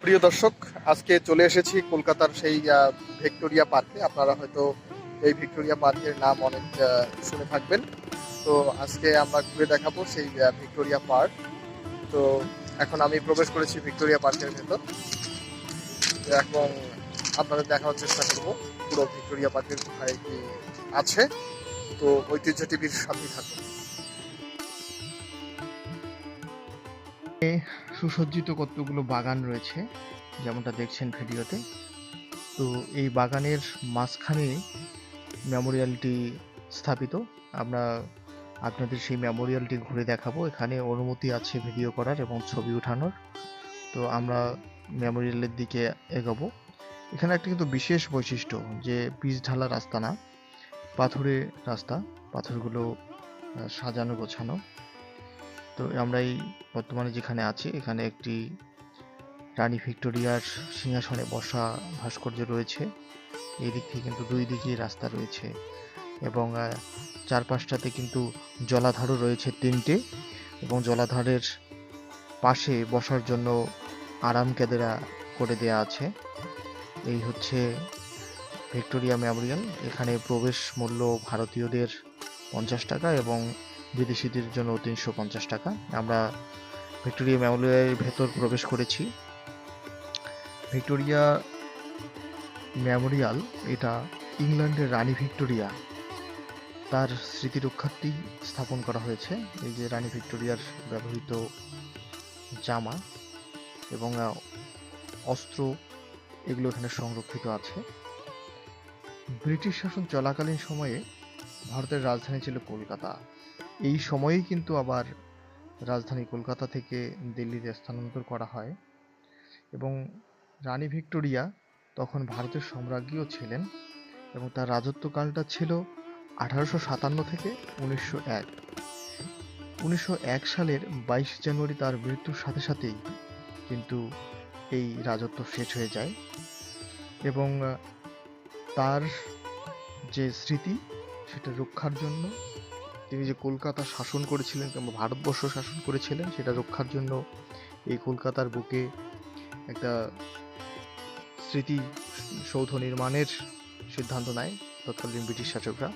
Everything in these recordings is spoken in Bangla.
প্রিয় দর্শক, আজকে চলে এসেছি কলকাতার সেই ভিক্টোরিয়া পার্কে। আপনারা হয়তো এই ভিক্টোরিয়া পার্কের নাম অনেক শুনে থাকবেন। তো আজকে আমরা ঘুরে দেখাবো সেই ভিক্টোরিয়া পার্ক। তো এখন আমি প্রবেশ করেছি ভিক্টোরিয়া পার্কের ভেতর এবং আপনাদের দেখানোর চেষ্টা করব পুরো ভিক্টোরিয়া পার্কের কোথায় কি আছে। তো ঐতিহ্য টিভির সাথেই থাকুন। সুসজ্জিত কতগুলো বাগান রয়েছে, যেমনটা দেখছেন ভিডিওতে। তো এই বাগানের মাঝখানে মেমোরিয়ালটি স্থাপিত। আমরা আপনাদের সেই মেমোরিয়ালটি ঘুরে দেখাবো। এখানে অনুমতি আছে ভিডিও করার এবং ছবি ওঠানোর। তো আমরা মেমোরিয়ালের দিকে এগোবো। এখানে একটা কিন্তু বিশেষ বৈশিষ্ট্য যে পিচ ঢালা রাস্তা না, পাথুরে রাস্তা, পাথরগুলো সাজানো গোছানো। তো আমরা এই বর্তমানে যেখানে আছি এখানে একটি রানী ভিক্টোরিয়ার সিংহাসনে বসা ভাস্কর্য রয়েছে। এই দিক থেকে কিন্তু দুই দিকেই রাস্তা রয়েছে এবং চারপাশটাতে কিন্তু জলাধারও রয়েছে তিনটে, এবং জলাধারের পাশে বসার জন্য আরাম কেদারা করে দেয়া আছে। এই হচ্ছে ভিক্টোরিয়া মেমোরিয়াল। এখানে প্রবেশ মূল্য ভারতীয়দের 50 টাকা এবং বিদেশিদের জন্য 350 টাকা। আমরা ভিক্টোরিয়া মেমোরিয়ালের ভেতর প্রবেশ করেছি। ভিক্টোরিয়া মেমোরিয়াল এটা ইংল্যান্ডের রানী ভিক্টোরিয়া তার স্মৃতি রক্ষার্থেই স্থাপন করা হয়েছে। এই যে রানী ভিক্টোরিয়ার ব্যবহৃত জামা এবং অস্ত্র, এগুলো এখানে সংরক্ষিত আছে। ব্রিটিশ শাসন চলাকালীন সময়ে ভারতের রাজধানী ছিল কলকাতা। এই সময়েই কিন্তু আবার রাজধানী কলকাতা থেকে দিল্লিতে স্থানান্তর করা হয় এবং রানী ভিক্টোরিয়া তখন ভারতের সম্রাজ্ঞীও ছিলেন এবং তার রাজত্বকালটা ছিল 1857 থেকে 1901। 1901 সালের 22 জানুয়ারি তার মৃত্যুর সাথে সাথেই কিন্তু এই রাজত্ব শেষ হয়ে যায় এবং তার যে স্মৃতি সেটা রক্ষার জন্য, তিনি যে কলকাতা শাসন করেছিলেন কিংবা ভারতবর্ষ শাসন করেছিলেন, সেটা রক্ষার জন্য এই কলকাতার বুকে একটা স্মৃতি সৌধ নির্মাণের সিদ্ধান্ত নেয় তৎকালীন ব্রিটিশ শাসকরা।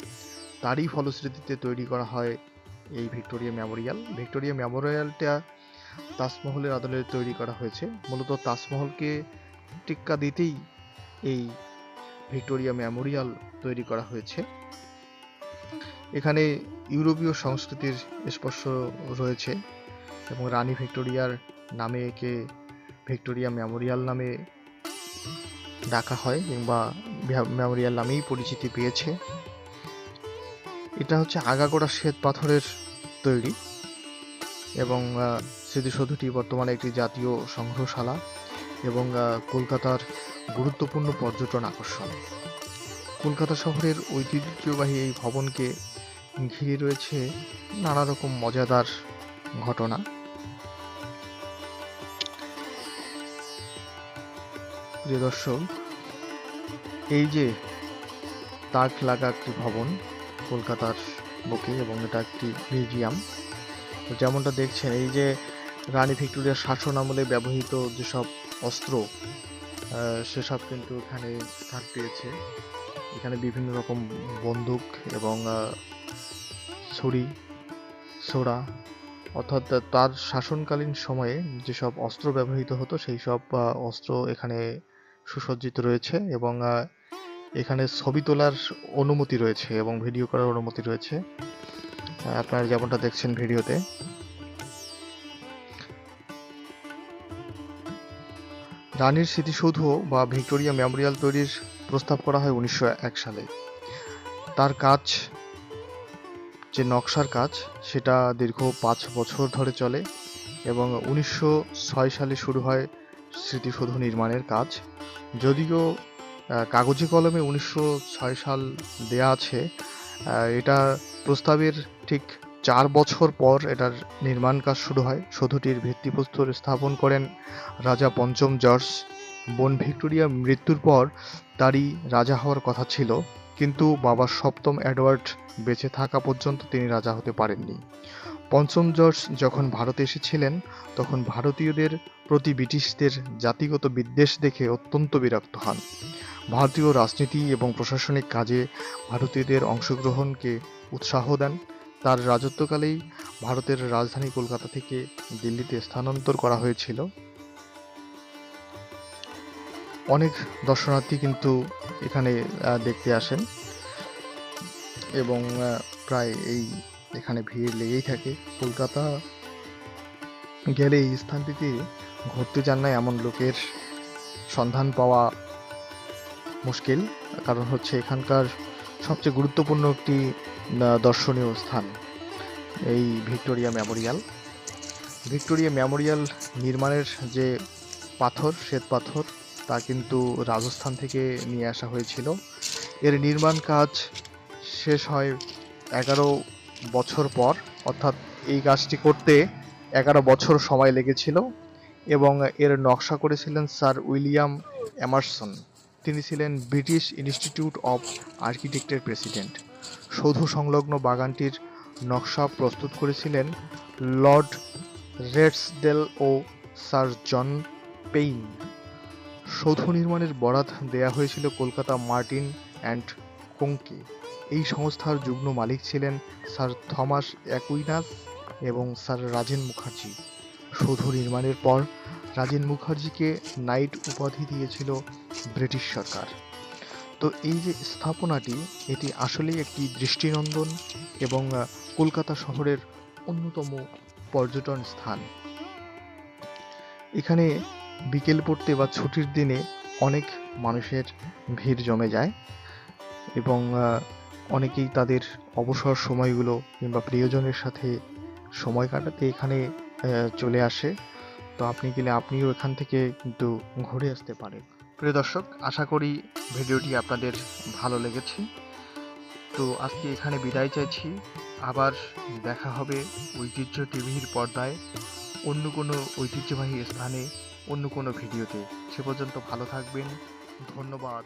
তারই ফলশ্রুতিতে তৈরি করা হয় এই ভিক্টোরিয়া মেমোরিয়াল। ভিক্টোরিয়া মেমোরিয়ালটা তাজমহলের আদলে তৈরি করা হয়েছে। মূলত তাজমহলকে টেক্কা দিতেই এই ভিক্টোরিয়া মেমোরিয়াল তৈরি করা হয়েছে। এখানে ইউরোপীয় সংস্কৃতির স্পর্শ রয়েছে এবং রানী ভিক্টোরিয়ার নামে একে ভিক্টোরিয়া মেমোরিয়াল নামে ডাকা হয় কিংবা মেমোরিয়াল নামেই পরিচিতি পেয়েছে। এটা হচ্ছে আগাগোড়া শ্বেত পাথরের তৈরি এবং স্মৃতিসৌধটি বর্তমানে একটি জাতীয় সংগ্রহশালা এবং কলকাতার গুরুত্বপূর্ণ পর্যটন আকর্ষণ। কলকাতা শহরের ঐতিহ্যবাহী এই ভবনকে ঘিরে রয়েছে নানা রকম মজাদার ঘটনা। প্রিয় দর্শক, এই যে তাক লাগা একটি ভবন কলকাতার বুকে এবং এটা একটি মিউজিয়াম। যেমনটা দেখছেন, এই যে রানী ভিক্টোরিয়ার শাসন আমলে ব্যবহৃত যেসব অস্ত্র, সেসব কিন্তু এখানে স্থান পেয়েছে। এখানে বিভিন্ন রকম বন্দুক এবং ছুরি, ছোরা, অর্থাৎ তার শাসনকালীন সময়ে যেসব অস্ত্র ব্যবহৃত হতো সেই সব অস্ত্র এখানে সুসজ্জিত রয়েছে এবং এখানে ছবি তোলার অনুমতি রয়েছে এবং ভিডিও করার অনুমতি রয়েছে, আপনারা যেমনটা দেখছেন ভিডিওতে। রানীর স্মৃতিসৌধ বা ভিক্টোরিয়া মেমোরিয়াল তৈরির প্রস্তাব করা হয় 1901 সালে। তার কাজ, যে নকশার কাজ, সেটা দীর্ঘ 5 বছর ধরে চলে এবং 1906 সালে শুরু হয় স্মৃতিসৌধ নির্মাণের কাজ। যদিও কাগজে কলমে 1906 সাল দেয়া আছে, এটা প্রস্তাবের ঠিক 4 বছর পর এটার নির্মাণ কাজ শুরু হয়। সৌধটির ভিত্তিপ্রস্তর স্থাপন করেন রাজা পঞ্চম জর্জ। বোন ভিক্টোরিয়া মৃত্যুর পর তারই রাজা হওয়ার কথা ছিল, কিন্তু বাবা সপ্তম এডওয়ার্ড বেঁচে থাকা পর্যন্ত তিনি রাজা হতে পারেননি। পঞ্চম জর্জ যখন ভারতে এসেছিলেন, তখন ভারতীয়দের প্রতি ব্রিটিশদের জাতিগত বিদ্বেষ দেখে অত্যন্ত বিরক্ত হন। ভারতীয় রাজনীতি এবং প্রশাসনিক কাজে ভারতীয়দের অংশগ্রহণকে উৎসাহ দেন। তার রাজত্বকালেই ভারতের রাজধানী কলকাতা থেকে দিল্লিতে স্থানান্তর করা হয়েছিল। অনেক দর্শনার্থী কিন্তু এখানে দেখতে আসেন এবং প্রায় এখানে ভিড় লেগেই থাকে। কলকাতা গেলে এই স্থানটিতে ঘুরতে যান না এমন লোকের সন্ধান পাওয়া মুশকিল, কারণ হচ্ছে এখানকার সবচেয়ে গুরুত্বপূর্ণ একটি দর্শনীয় স্থান এই ভিক্টোরিয়া মেমোরিয়াল। ভিক্টোরিয়া মেমোরিয়াল নির্মাণের যে পাথর, শ্বেত পাথর, তা কিন্তু রাজস্থান থেকে নিয়ে আসা হয়েছিল। এর নির্মাণ কাজ শেষ হয় 11 বছর পর, অর্থাৎ এই কাজটি করতে 11 বছর সময় লেগেছিল এবং এর নকশা করেছিলেন স্যার উইলিয়াম এমারসন। তিনি ছিলেন ব্রিটিশ ইনস্টিটিউট অব আর্কিটেক্টের প্রেসিডেন্ট। সৌধ সংলগ্ন বাগানটির নকশা প্রস্তুত করেছিলেন লর্ড রেডসডেল ও স্যার জন পেইন। সৌধ নির্মাণের বরাত দেয়া হয়েছিল কলকাতা মার্টিন অ্যান্ড কোংকে। এই সংস্থার যুগ্ম মালিক ছিলেন স্যার থমাস অ্যাকুইনাস এবং স্যার রাজেন মুখার্জি। সৌধ নির্মাণের পর রাজেন মুখার্জিকে নাইট উপাধি দিয়েছিল ব্রিটিশ সরকার। তো এই যে স্থাপনাটি, এটি আসলেই একটি দৃষ্টিনন্দন এবং কলকাতা শহরের অন্যতম পর্যটন স্থান। এখানে বিকেল পড়তে বা ছুটির দিনে অনেক মানুষের ভিড় জমে যায় এবং অনেকেই তাদের অবসর সময়গুলো কিংবা প্রিয়জনের সাথে সময় কাটাতে এখানে চলে আসে। তো আপনি গেলে আপনিও এখান থেকে কিন্তু ঘুরে আসতে পারেন। প্রিয় দর্শক, আশা করি ভিডিওটি আপনাদের ভালো লেগেছে। তো আজকে এখানে বিদায় চাইছি। আবার দেখা হবে ঐতিহ্য টিভির পর্দায় অন্য কোনো ঐতিহ্যবাহী স্থানে, অন্য কোনো ভিডিওতে। সে পর্যন্ত ভালো থাকবেন। ধন্যবাদ।